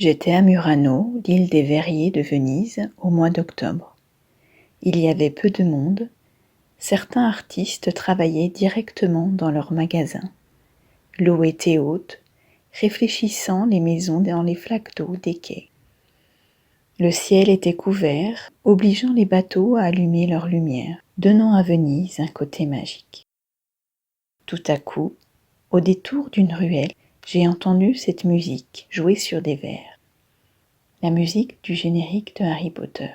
J'étais à Murano, l'île des Verriers de Venise, au mois d'octobre. Il y avait peu de monde. Certains artistes travaillaient directement dans leur magasin. L'eau était haute, réfléchissant les maisons dans les flaques d'eau des quais. Le ciel était couvert, obligeant les bateaux à allumer leur lumière, donnant à Venise un côté magique. Tout à coup, au détour d'une ruelle, j'ai entendu cette musique jouer sur des verres. La musique du générique de Harry Potter.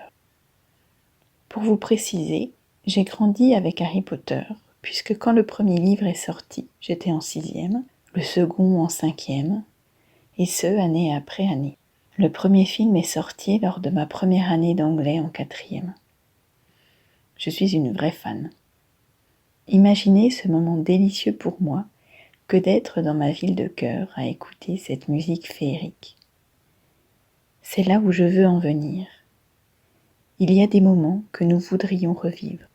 Pour vous préciser, j'ai grandi avec Harry Potter, puisque quand le premier livre est sorti, j'étais en 6e, le second en 5e, et ce, année après année. Le premier film est sorti lors de ma première année d'anglais en 4e. Je suis une vraie fan. Imaginez ce moment délicieux pour moi que d'être dans ma ville de cœur à écouter cette musique féerique. C'est là où je veux en venir. Il y a des moments que nous voudrions revivre.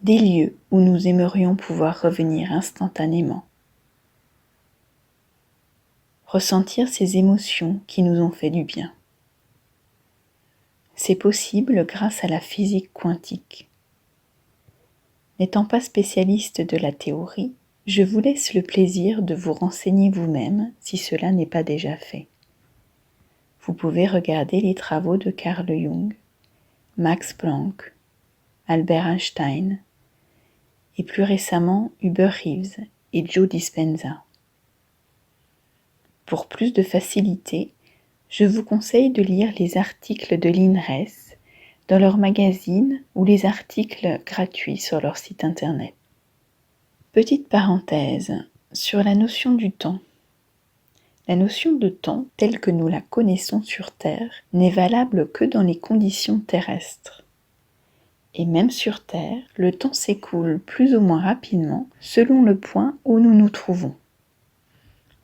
Des lieux où nous aimerions pouvoir revenir instantanément. Ressentir ces émotions qui nous ont fait du bien. C'est possible grâce à la physique quantique. N'étant pas spécialiste de la théorie, je vous laisse le plaisir de vous renseigner vous-même si cela n'est pas déjà fait. Vous pouvez regarder les travaux de Carl Jung, Max Planck, Albert Einstein et plus récemment Hubert Reeves et Joe Dispenza. Pour plus de facilité, je vous conseille de lire les articles de l'INRES dans leur magazine ou les articles gratuits sur leur site internet. Petite parenthèse sur la notion du temps. La notion de temps, telle que nous la connaissons sur Terre, n'est valable que dans les conditions terrestres. Et même sur Terre, le temps s'écoule plus ou moins rapidement selon le point où nous nous trouvons.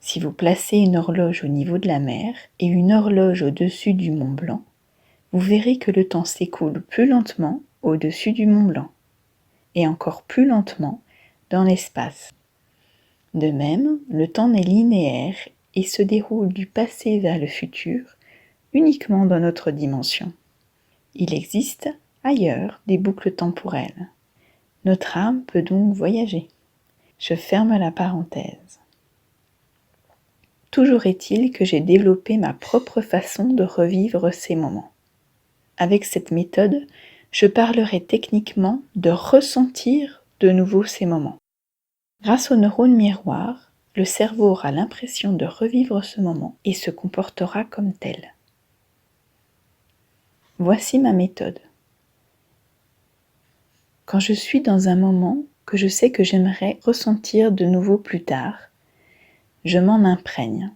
Si vous placez une horloge au niveau de la mer et une horloge au-dessus du Mont Blanc, vous verrez que le temps s'écoule plus lentement au-dessus du Mont Blanc et encore plus lentement dans l'espace. De même, le temps n'est linéaire et se déroule du passé vers le futur uniquement dans notre dimension. Il existe ailleurs des boucles temporelles. Notre âme peut donc voyager. Je ferme la parenthèse. Toujours est-il que j'ai développé ma propre façon de revivre ces moments. Avec cette méthode, je parlerai techniquement de ressentir de nouveau ces moments. Grâce aux neurones miroirs, le cerveau aura l'impression de revivre ce moment et se comportera comme tel. Voici ma méthode. Quand je suis dans un moment que je sais que j'aimerais ressentir de nouveau plus tard, je m'en imprègne.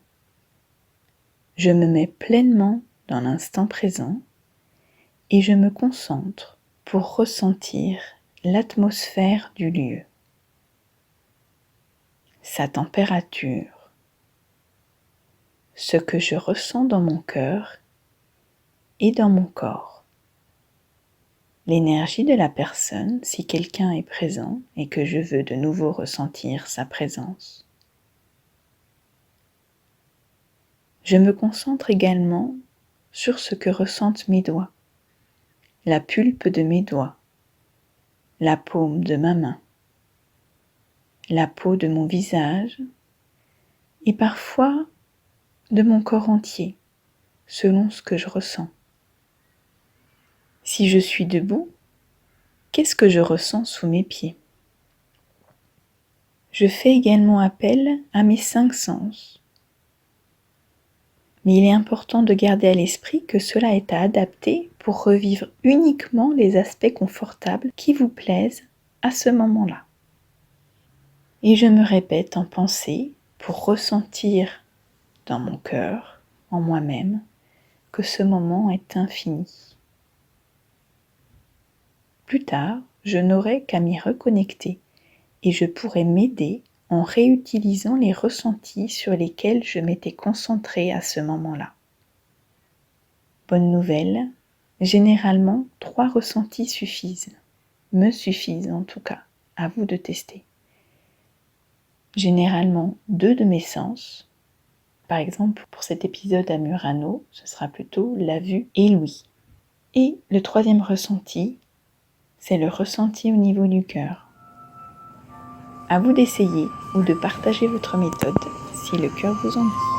Je me mets pleinement dans l'instant présent et je me concentre pour ressentir l'atmosphère du lieu, sa température, ce que je ressens dans mon cœur et dans mon corps, l'énergie de la personne si quelqu'un est présent et que je veux de nouveau ressentir sa présence. Je me concentre également sur ce que ressentent mes doigts, la pulpe de mes doigts, la paume de ma main, la peau de mon visage et parfois de mon corps entier, selon ce que je ressens. Si je suis debout, qu'est-ce que je ressens sous mes pieds? Je fais également appel à mes 5 sens. Mais il est important de garder à l'esprit que cela est à adapter pour revivre uniquement les aspects confortables qui vous plaisent à ce moment-là. Et je me répète en pensée pour ressentir dans mon cœur, en moi-même, que ce moment est infini. Plus tard, je n'aurai qu'à m'y reconnecter et je pourrai m'aider en réutilisant les ressentis sur lesquels je m'étais concentrée à ce moment-là. Bonne nouvelle, généralement 3 ressentis suffisent, me suffisent en tout cas, à vous de tester. Généralement 2 de mes sens, Par exemple, pour cet épisode à Murano, ce sera plutôt la vue et l'ouïe. Et le troisième ressenti, c'est le ressenti au niveau du cœur. À vous d'essayer ou de partager votre méthode si le cœur vous en dit.